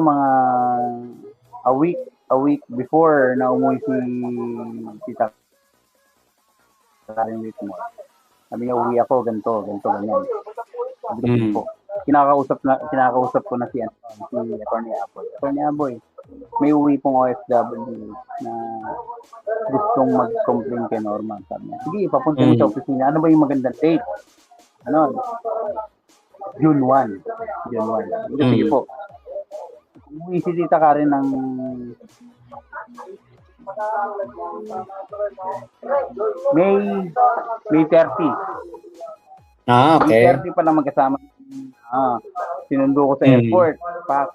mga a week before na umuwi si Tita Karen Whitmore. Sabi niya, uwi ako, ganito, ganyan. Sabi ko, Mm. po. Kinakausap ko na si Attorney Aboy. Attorney Aboy, may uwi pong OFW na gustong mag-complain kay Norma. Sabi niya, sige, papunta niyo sa opisina. Ano ba yung magandang date? Ano? June 1. June 1. Sige po. Umuwi si Tita Karen ng May 30. Ah, okay. May 30 pa lang magkasama. Sinundo ko sa airport. Pack.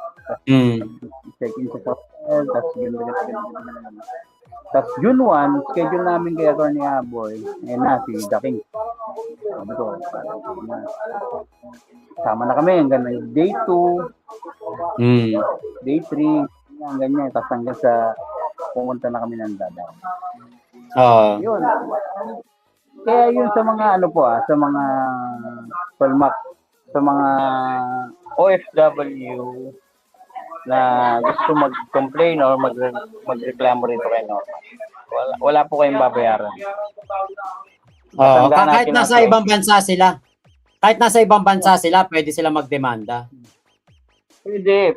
Check-in sa hotel. Tapos ganun. Tapos June 1, schedule namin kay Atty. Aboy. Si Daking. Sabi ko, sama na kami hanggang day 2, day 3, ganyan. Tapos hanggang sa pumunta na kami ng Dadang. Yun. Kaya yun sa mga sa mga palmak, sa mga OFW na gusto mag-complain or magreklamo rito kay Norma. Wala po kayong babayaran. Kahit nasa ibang bansa sila. Kahit nasa ibang bansa sila, pwede sila magdemanda. Pwede.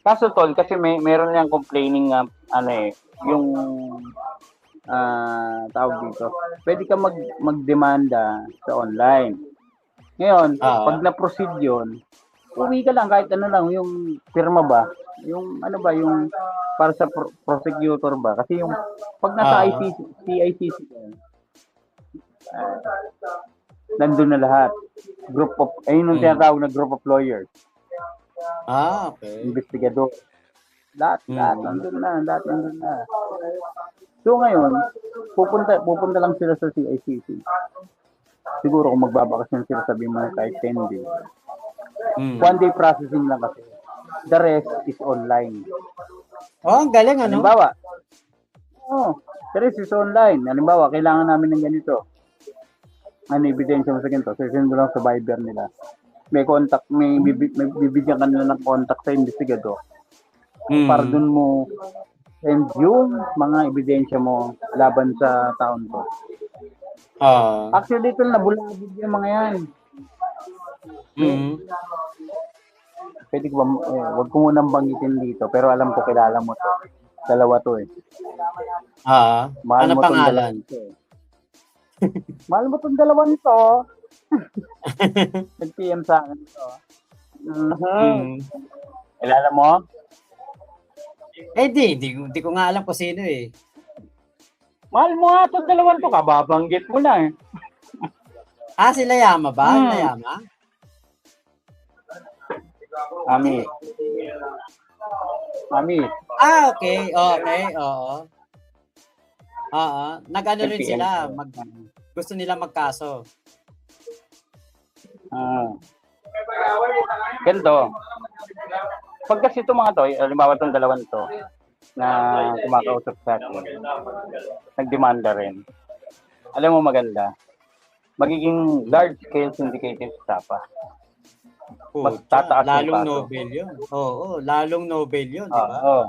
Kaso tol, kasi meron niyang complaining yung tawag dito. Pwede ka magdemanda sa online. Ngayon, pag na-proceed yun, uwi ka lang kahit yung firma ba? Yung yung para sa prosecutor ba? Kasi yung pag nasa CICC nandun na lahat. Ayun yung tinatawag na group of lawyers. Okay. Investigador. Lahat nandun na. So ngayon, pupunta lang sila sa CICC. Siguro kung magbabakasyon sila, sabi mo kahit 10 days. One day processing lang kasi. The rest is online. Ang galing Halimbawa, the rest is online. Halimbawa, kailangan namin ng ganito. Ebidensya mo sa ganito. Sesend lang sa Viber nila. May contact, may bibigyan ka nila ng contact sa investigador. Para dun mo send yung mga ebidensya mo laban sa taon to. Actually, ito nabulabog yung mga yan. Pwede ko ba, wag ko munang banggitin dito, pero alam ko, kilala mo to. Dalawa to eh. Mahal ano mo pangalan? Mahal mo tong dalawa nito. Nag-PM sa akin ito. Kilala mo? Di ko nga alam kung sino eh. Mahal mo nga itong dalawan to, kababanggit mo na eh. Sila Yama ba? Yama? Ami. Okay, oo. Nag-ano rin sila, gusto nila magkaso. Ganito. Pag kasi itong mga to, halimbawa itong dalawan to, na kumakausap sa akin, nagdemanda rin. Alam mo maganda, magiging large-scale syndicated estafa. Mas tataas lalong Nobel yun. Lalong Nobel yun, di ba?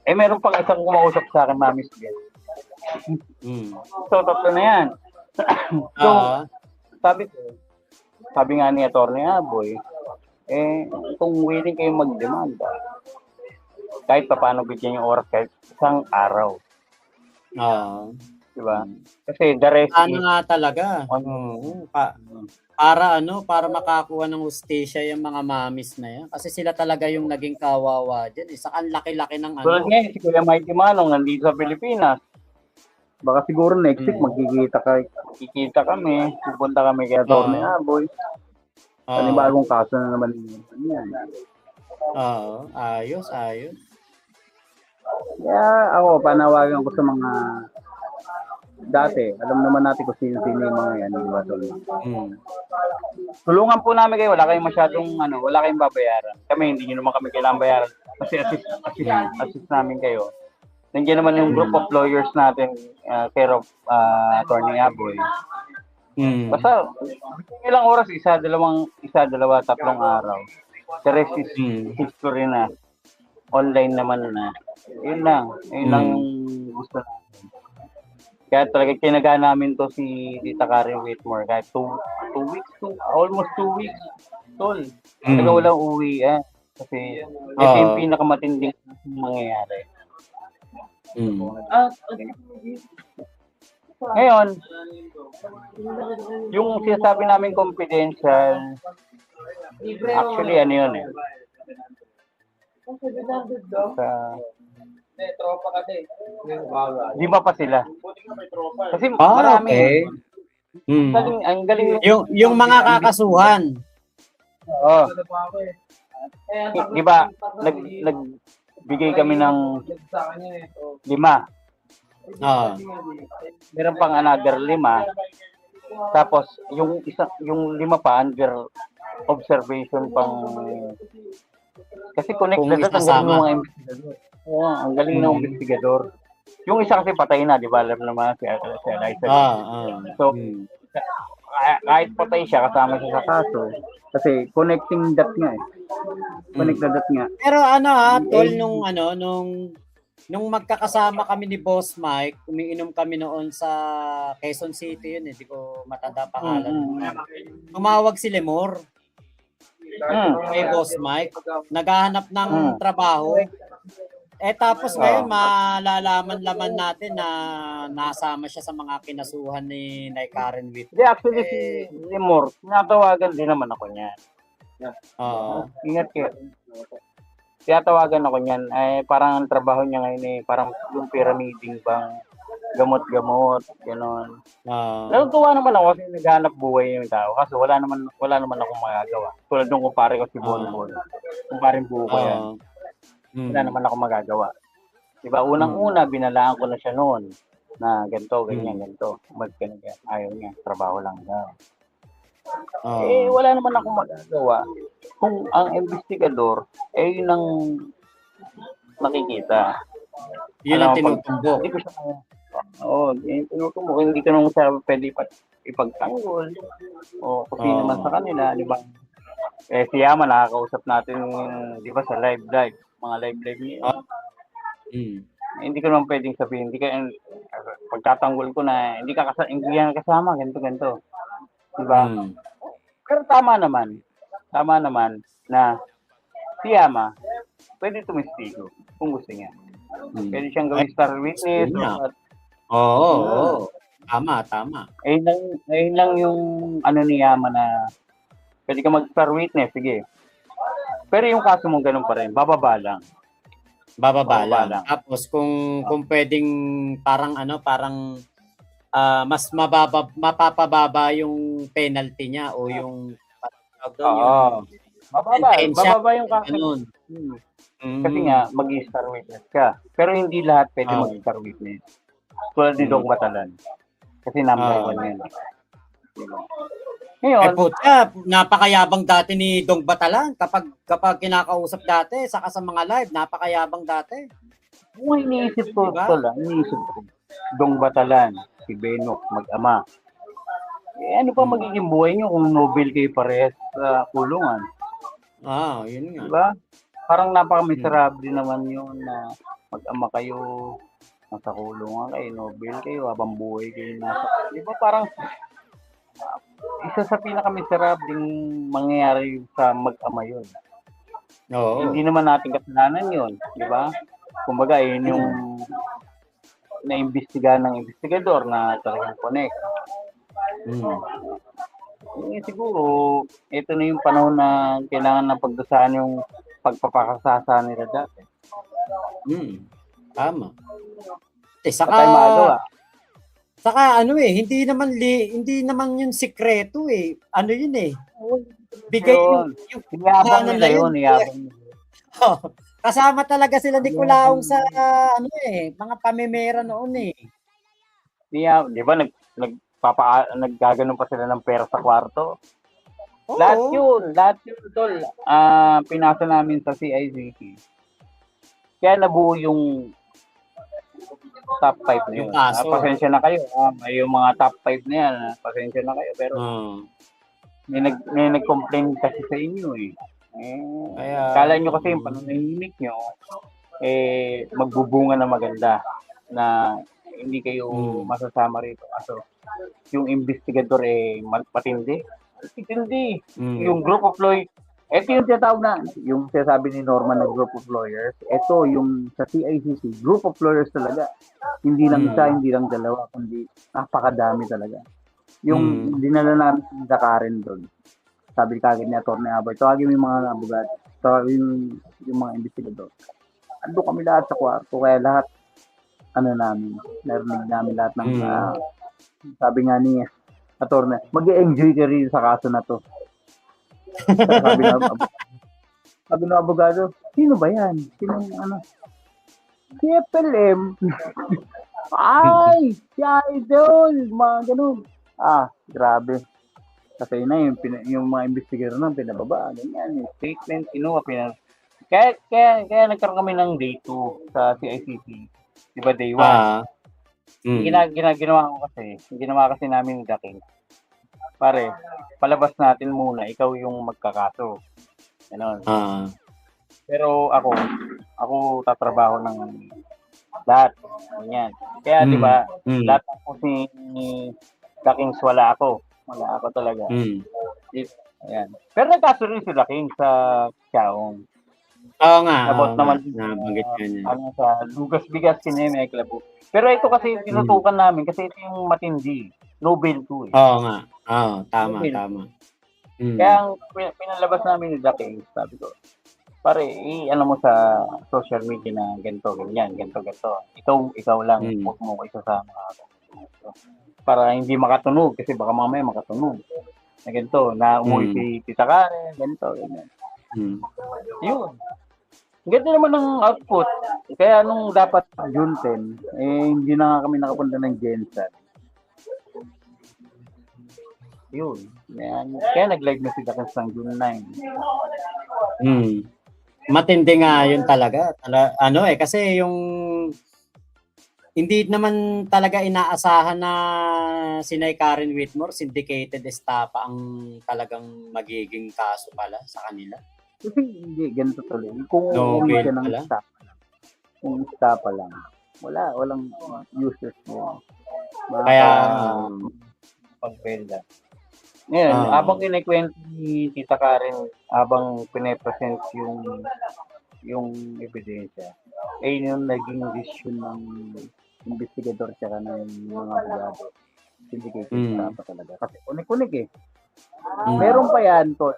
Meron pang isang kumausap sa akin, Mami Sgel. So, tatlo na yan. So, sabi nga ni Atty. Aboy, kung willing kayo magdemanda, kahit pa paano bigyan yung oras kahit isang araw. Diba? Kasi the rest is... nga talaga. Para makakuha ng hustisya yung mga mamis na yan. Kasi sila talaga yung naging kawawa dyan. Saka ang laki-laki ng Tulad ngayon, si Kuya Mikey Manong nandito sa Pilipinas. Baka siguro next week magkikita kami. Pupunta kami kay Atty. Aboy. Panibagong kaso na naman yan. Ayos. Kaya ako, panawagan ko sa mga dati, alam naman natin kung sino-sino yung mga yan, di ba? Tulungan po namin kayo, wala kayong wala kayong babayaran. Kami, hindi nyo naman kami kailangan bayaran. Kasi assist namin kayo. Nandiyan naman yung group of lawyers natin, care of Atty. Aboy. Basta, ilang oras, isa, dalawa, 3 araw. The rest is Mm. history na. Online naman na. Yun lang. Yun lang yung gusto namin. Kaya talaga kinaga namin to si Tita Karen Whitmore. Kahit 2 weeks, almost 2 weeks. Tol. Talaga walang uwi Kasi ito yung pinakamatinding mangyayari. Ngayon, yung sinasabi namin confidential, actually ano yun tropa kasi. di ba pa sila? Kasi marami. Okay. Ang galing Yung mga kakasuhan. Oo. Di ba, nagbigay kami ng 5. Meron pang another 5. Tapos, yung 5 pa under observation pang kasi connect na ang galing ng mga investigador. Oo, ang galing ng investigador. Yung isa kasi patay na, di ba? Alam naman si Eliza. So, kahit patay siya, kasama siya sa kaso. Kasi connecting dot nga Connect na dot nga. Pero tol, nung magkakasama kami ni Boss Mike, umiinom kami noon sa Quezon City yun di ko matanda pangalan. Tumawag si Lemor. Kay Boss Mike, naghahanap ng trabaho. Tapos ngayon malalaman natin na nasama siya sa mga kinasuhan ni Karen Whitmore. Actually si Lemor, natawagan din naman ako niyan. Ingat kayo. Tiyatawagan ako niyan. Parang ang trabaho niya ngayon parang yung pyramiding bang gamot-gamot, gano'n. Natutuwa naman ako kasi naghanap buhay yung tao kasi wala naman akong magagawa. Tulad nung kumpare ko si Bonbon. Kumparing buho ko yan. Wala naman ako magagawa. Diba, unang-una, binalaan ko na siya noon na ganito, ganyan, ganito. Magkano ayaw niya, trabaho lang daw. Wala naman akong magagawa. Kung ang investigador, yun ang nakikita. Yun ang tinutumbok. Hindi ko siya tinutumbok. Hindi ko naman siya pwede ipagtanggol. O kung sino naman sa kanila, di ba? Si Yama, nakakausap natin, di ba, sa live. Mga live niya. Hindi ko naman pwedeng sabihin. Pagtatanggol ko na, hindi yan kasama, ganito. Di ba? Pero tama naman na si Yama, pwede tumistigo kung gusto niya. Pwede siyang gawing star witness. Oo. Tama. Ayun lang yung ni Yama na pwede ka mag-star witness, sige. Pero yung kaso mong ganun pa rin, bababa lang. Tapos kung pwedeng parang mas mapapababa yung penalty niya o yung bababa yung kaso. Kasi nga, mag-star witness ka. Pero hindi lahat pwede mag-star witness. Tulad ni Dong Batalan. Kasi number 1 yan. Ngayon, napakayabang dati ni Dong Batalan kapag kinakausap dati, saka sa mga live, napakayabang dati. Kung iniisip ko, Dong Batalan, si Benok, mag-ama. Ano pa magiging buhay nyo kung Nobel kayo parehas sa kulungan? Yun nga. Diba? Parang napaka-miserable naman yun na mag-ama kayo, nasa kulungan kayo, Nobel kayo, habang buhay kayo nasa. Diba parang isa sa pinaka-miserableng mangyayari sa mag-ama yun. Hindi naman natin kasalanan yun. Diba? Kumbaga, yun yung na-imbestiga ng investigador na talagang connect. Siguro, ito na yung panahon na kailangan na pagdasaan yung pagpapakasasa nila dati. Tama. Saka hindi naman yun sikreto Ano yun bigay yung yabang nila yun. Kasama talaga sila ni Culaong sa mga pamimera noon Di ba naggaganon pa sila ng pera sa kwarto? Lahat yun, tol. Pinasa namin sa CICT. Kaya nabuo yung top 5 na yun. Pasensya na kayo. Yung mga top 5 na yan, pasensya na kayo. Pero may nag-complain kasi sa inyo Kala nyo kasi yung pananahimik nyo, magbubunga na maganda na hindi kayo masasama rito. So, yung investigador matindi. Matindi. Yung group of lawyers, ito yung tinatawag na, yung sinasabi ni Norman na group of lawyers, ito yung sa CICC, group of lawyers talaga. Hindi lang isa, hindi lang dalawa, kundi napakadami talaga. Yung dinala namin si Karen doon, sabi kagad ni Atty. Abay, tawagin mo yung mga abogado, tawagin yung mga investigador. Ando kami lahat sa kwarto, kaya lahat, narinig namin lahat ng, sabi nga ni Atty. Mag-enjoy ka rin sa kaso na to. Sabi ng abogado, sino ba yan? Sino Si FLM. Ay, si Idol. Mga ganun. Grabe. Kasi na yung mga investigator na pinababa. Ganyan, yung statement, Kaya nagkaroon kami ng day 2 sa CICC. Diba day 1? Ginawa kasi namin ni Daking. Pare, palabas natin muna, ikaw yung magkakaso. Ganon. Pero ako tatrabaho ng lahat. Ganyan. Kaya di ba, lahat ako si Dakings wala ako talaga. Ayan. Pero nagkaso rin si Daking sa Chaong. Oo nga. About naman nabanggit ko niya. Sa Lugas Bigas Kineme Club. Pero ito kasi tinutukan namin kasi ito yung matindi. Nobel 2 Oo nga. Tama. Kaya ang pinalabas namin ni Daking, sabi ko, pare, mo sa social media na ganito. Ikaw lang, huwag mo ko isasama ako. Para hindi makatunog, kasi baka mamaya makatunog. Na ganito, na umuwi si Tita Karen, ganito, ganyan. Yun. Ganda naman ng output. Kaya nung dapat June 10, hindi na nga kami nakapunta ng Gensan. Yun. Kaya nag-live na si Dakins ng June 9. Matindi nga yun talaga. Kasi yung hindi naman talaga inaasahan na si Karen Whitmore, syndicated estafa ang talagang magiging kaso pala sa kanila. Kasi hindi, ganito tuloy. Kung Nobel ng pala. Kung estafa lang, walang users mo. Kaya pagbenta. Ngayon, habang kinikwento ni Tita Karen, habang pine-present yung ebidensya, yung naging decision ng investigador tsaka ng mga abogado. Syndicated estafa talaga. Kasi unik-unik Meron pa yan, Tol.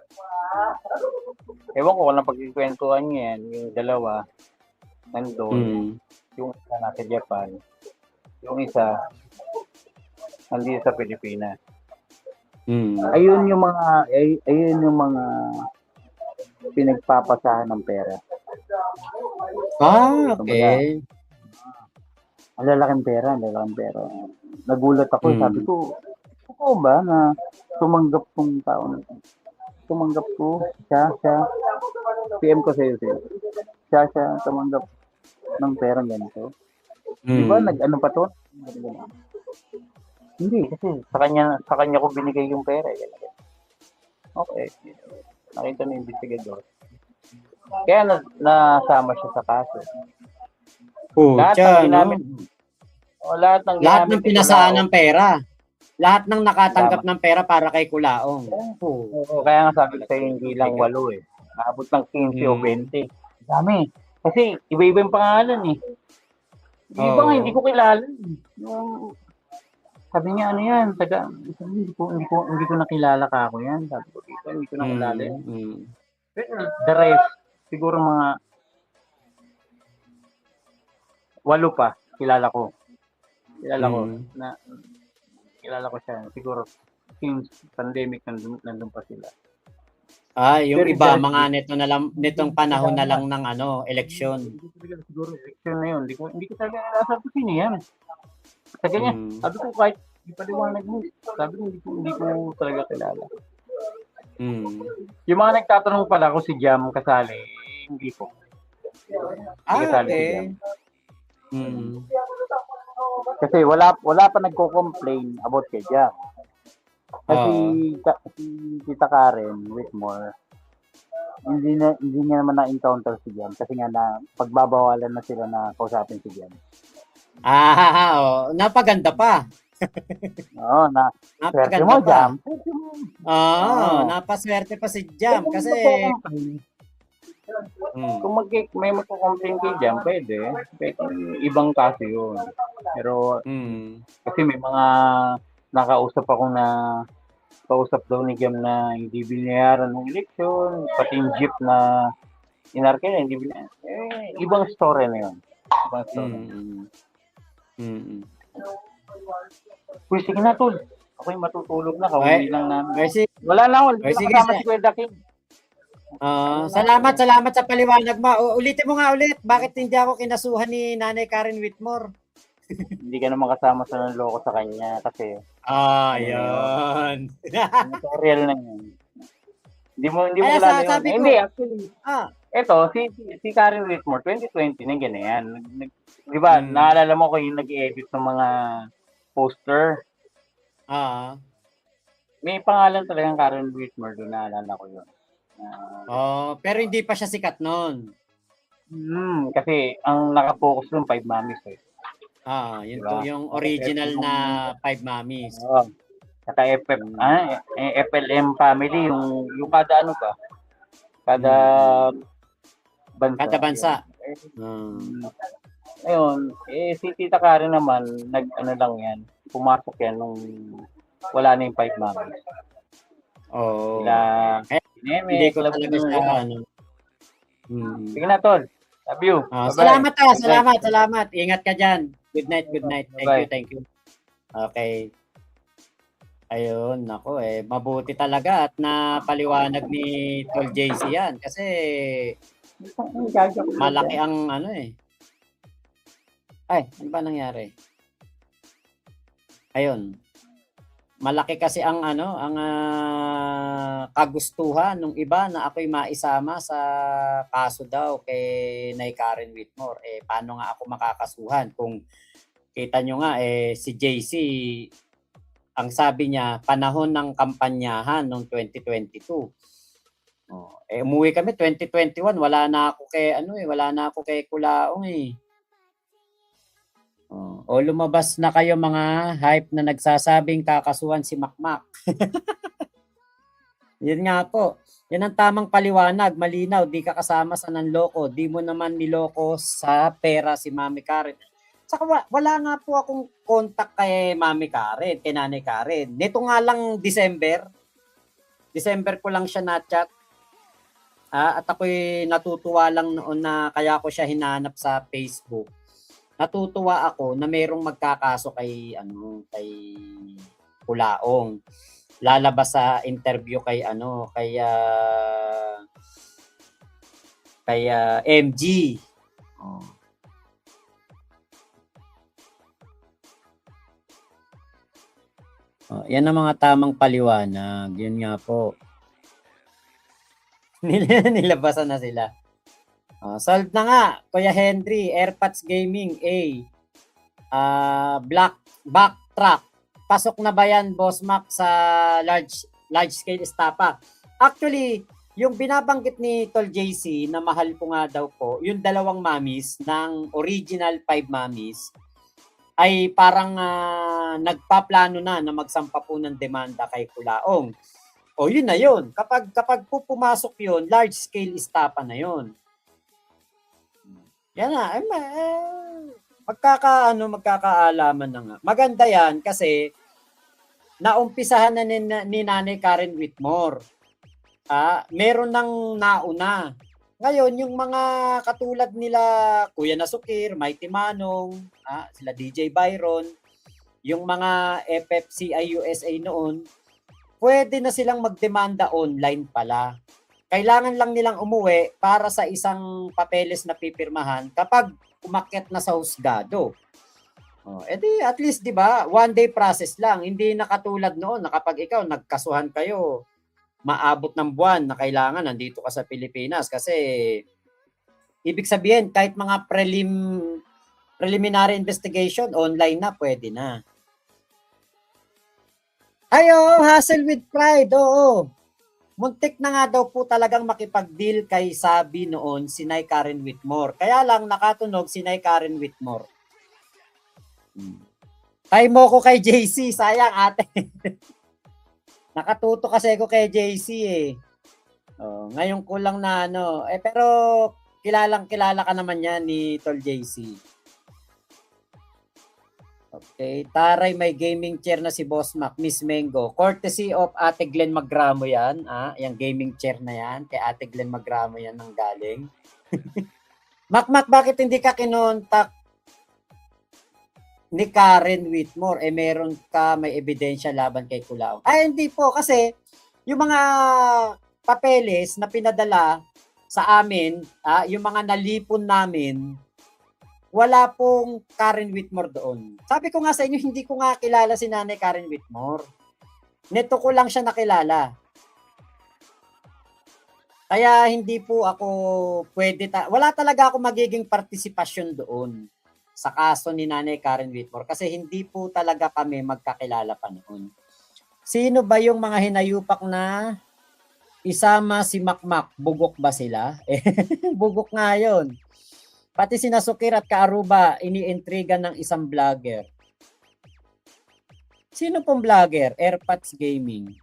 Ewan ko kung napagkikwentuhan niya yan, yung dalawa, nandun, yung isa nasa Japan, yung isa, nandito sa Pilipinas. Ayun yung mga pinagpapasahan ng pera. Okay. Ang lalaking pera. Nagulat ako, sabi ko, totoo ba na tumanggap tong tao na ito? Tumanggap ko, siya, PM ko sa'yo. Siya, tumanggap ng perang ganito. Di ba, nag-ano pa to? Hindi, kasi sa kanya ko binigay yung pera. Okay. Nakita ng investigador. Kaya nasama siya sa kaso. Lahat ng pinasaan ng pera. Lahat ng nakatanggap ng pera para kay Kulaong. Kaya nga sabi ko sa'yo, hindi lang 8 Naabot ng 15 o 20. Dami. Kasi iba-iba yung pangalan Iba nga, hindi ko kilala. Sabi niya, ano yan? Hindi ko nakilala ka ako yan. Sabi ko, hindi ko nakilala yan. Pero the rest, siguro mga 8 pa, kilala ko. Kilala ko siya. Siguro, since pandemic, nandun pa sila. Yung iba, mga nitong panahon na lang ng eleksyon. Siguro, eleksyon na yun. Hindi ko talaga nalasabi ko sino yan. Sa ganyan, sabi ko kahit ipaliwanag mo, sabi ko hindi ko talaga kilala. Yung mga nagtatanong pala ko si Jam kasali, hindi ko. Kasali si Jam. Kasi wala pa nagko-complain about kay Jam. Kasi si Tita Karen Whitmore, hindi niya naman na-encounter si Jam kasi nga na pagbabawalan na sila na kausapin si Jam. Napaganda pa. Oo, swerte Napaganda mo, pa. Jam. Napaswerte pa si Jam kasi kung may magko-complain kay Jam, pwede. Ibang kaso yun. Pero kasi may mga nakausap ako na kausap daw ni Jam na hindi binayaran ng eleksyon, pati yung jeep na inarke na, hindi binayaran. Ibang story na yun. Ibang story. Uy, sige na, tol. Ako'y matutulog na. Kauwi lang namin. Wala na ako. Hindi na kasama si Kuya Daking. Salamat sa paliwanag mo. Ulitin mo nga ulit. Bakit hindi ako kinasuhan ni Nanay Karen Whitmore? Hindi ka naman kasama sa nanloko sa kanya kasi yun. Real na yun. Hindi mo kilala yun. Hindi, actually. Eto, si Karen Whitmore, 2020 na ganyan. Di ba, naalala mo ko yung nag-edit ng mga poster. May pangalan talagang Karen Whitmore doon, naalala ko yun. Pero hindi pa siya sikat noon. Kasi ang nakapokus doon, 5 Mommies eh. Yun diba? Yung original na 5 Mommies. Saka FLM family, yung kada ano ba? Kada bansa. Kada bansa. Ayun, si Tita Karen naman, nag-ano lang yan, pumasok yan nung wala na yung 5 Mommies. Hindi ko talaga siya, Sige na, tol. Love you. Salamat. Ingat ka dyan. Good night. Thank you. Okay. Ayun, nako mabuti talaga at napaliwanag ni Tol JC yan kasi malaki ang ano Ay, ano ba nangyari? Ayun. Malaki kasi ang kagustuhan ng iba na ako'y maisama sa kaso daw kay Nay Karen Whitmore. Paano nga ako makakasuhan kung kita nyo nga si JC ang sabi niya panahon ng kampanyahan noong 2022. Umuwi kami 2021, wala na ako kay Kulaong lumabas na kayo mga hype na nagsasabing kakasuhan si Makmak. Yun nga po. Yan ang tamang paliwanag, malinaw, di ka kasama sa nanloko, di mo naman niloko sa pera si Mami Karen. Saka wala nga po akong contact kay Mami Karen, kay Nanay Karen. Nito nga lang December ko lang siya na-chat. At ako'y natutuwa lang noon na kaya ko siya hinanap sa Facebook. Natutuwa ako na mayroong magkakaso kay Kulaong. Lalabas sa interview kay MG. Yan ang mga tamang paliwanag. Yun nga po. Nilabasan na sila. Solved na nga, Kuya Henry, Airpods Gaming backtrack. Pasok na ba yan, Boss Mac, sa large scale estafa? Actually, yung binabanggit ni Tol JC na mahal ko nga daw po, yung 2 Mommies ng original 5 Mommies ay parang nagpaplano na magsampa po ng demanda kay Kulaong. Yun na yun. Kapag pumasok yun, large scale estafa na yun. Yan na, magkakaalaman na nga. Maganda yan kasi naumpisahan na ni Nanay Karen Whitmore. Meron nang nauna. Ngayon, yung mga katulad nila Kuya Nasukir, Mighty Manong, sila DJ Byron, yung mga FFCI USA noon, pwede na silang magdemanda online pala. Kailangan lang nilang umuwi para sa isang papeles na pipirmahan kapag umakyat na sa husgado. At least 'di ba, 1-day process lang. Hindi na katulad noon na kapag ikaw nagkasuhan kayo, maabot ng buwan na kailangan nandito ka sa Pilipinas kasi ibig sabihin kahit mga preliminary investigation online na pwede na. Hustle with pride. Oo. muntik na nga daw po talagang makipag-deal kay Sabi noon si Nay Karen Whitmore. Kaya lang nakatunog si Nay Karen Whitmore. Tay mo ko kay JC, sayang ate. Nakatuto kasi ako kay JC eh. Oh, ngayon ko lang na ano, pero kilala ka naman yan ni Tol JC. Okay, taray may gaming chair na si Boss Mac, Miss Mango. Courtesy of Ate Glenn Magramo yan. Yung gaming chair na yan. Kay Ate Glenn Magramo yan nang galing. Mac, bakit hindi ka kinontak ni Karen Whitmore? Meron ka may ebidensya laban kay Kulaong? Ay, hindi po. Kasi yung mga papeles na pinadala sa amin, yung mga nalipon namin, wala pong Karen Whitmore doon. Sabi ko nga sa inyo, hindi ko nga kilala si Nanay Karen Whitmore. Neto ko lang siya nakilala. Kaya hindi po ako pwede, wala talaga ako magiging partisipasyon doon sa kaso ni Nanay Karen Whitmore kasi hindi po talaga kami magkakilala pa noon. Sino ba yung mga hinayupak na isama si Makmak? Bugok ba sila? Bugok nga yun. Pati si Nasukir at Kaaruba, iniintriga ng isang vlogger. Sino pong vlogger? Airpods Gaming.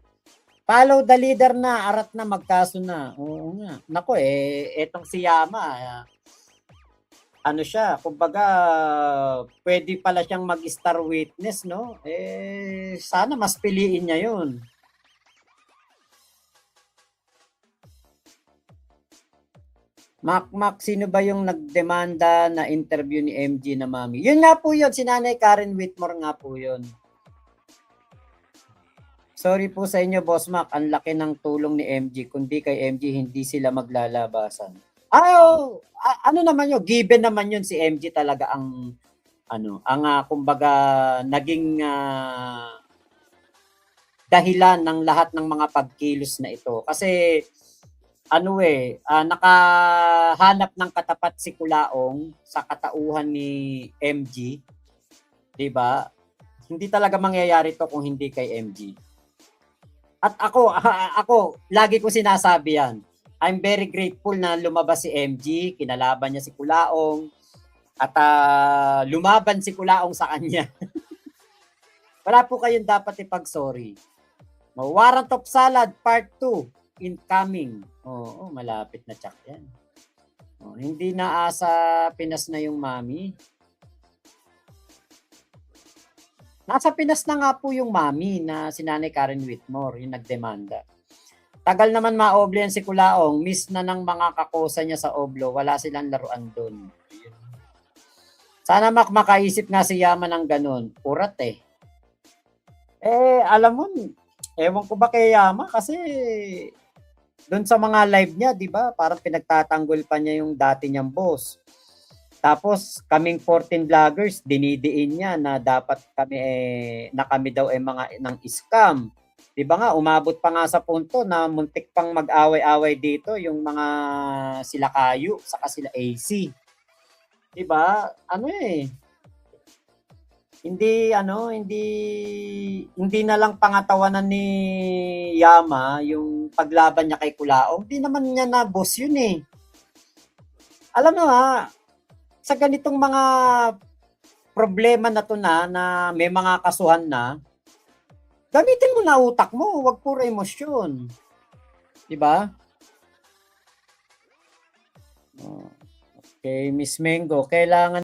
Follow the leader na, arat na, magkaso na. Oo nga. Nako etong si Yama, ano siya, kumbaga, pwede pala siyang mag-star witness, no? Sana mas piliin niya yun. Mac, sino ba yung nagdemanda na interview ni MG na mami? Yun nga po yun, si Nanay Karen Whitmore nga po yun. Sorry po sa inyo, Boss Mac, ang laki ng tulong ni MG. Kundi kay MG, hindi sila maglalabasan. Ano naman yun, given naman yun si MG talaga ang, kumbaga, naging dahilan ng lahat ng mga pagkilos na ito. Kasi, nakahanap ng katapat si Kulaong sa katauhan ni MG. 'Di ba? Hindi talaga mangyayari to kung hindi kay MG. At ako lagi ko sinasabi yan. I'm very grateful na lumabas si MG, kinalaban niya si Kulaong at lumaban si Kulaong sa kanya. Wala po kayong dapat ipag-sorry. Warrant of Salad Part 2 incoming. Oo, malapit na tsak yan. Hindi na asa Pinas na yung mami. Nasa Pinas na nga po yung mami na si Nanay Karen Whitmore, yung nagdemanda. Tagal naman maoble yan si Kulaong. Miss na ng mga kakosa niya sa Oblo. Wala silang laruan doon. Sana makaisip nga si Yaman ng ganun. Urat alam mo, ewan ko ba kay Yama kasi doon sa mga live niya, di ba? Parang pinagtatanggol pa niya yung dati niyang boss. Tapos, kaming 14 vloggers, dinidiin niya na dapat kami na kami daw mga ng scam. Di ba nga, umabot pa nga sa punto na muntik pang mag-away-away dito yung mga sila Kayu, saka sila AC. Di ba? Hindi na lang pangatawanan ni Yama yung paglaban niya kay Kulaong. Hindi naman niya na boss yun Alam mo sa ganitong mga problema na to na may mga kasuhan na, gamitin mo na utak mo, wag puro emosyon. 'Di ba? Okay, Miss Mango, kailangan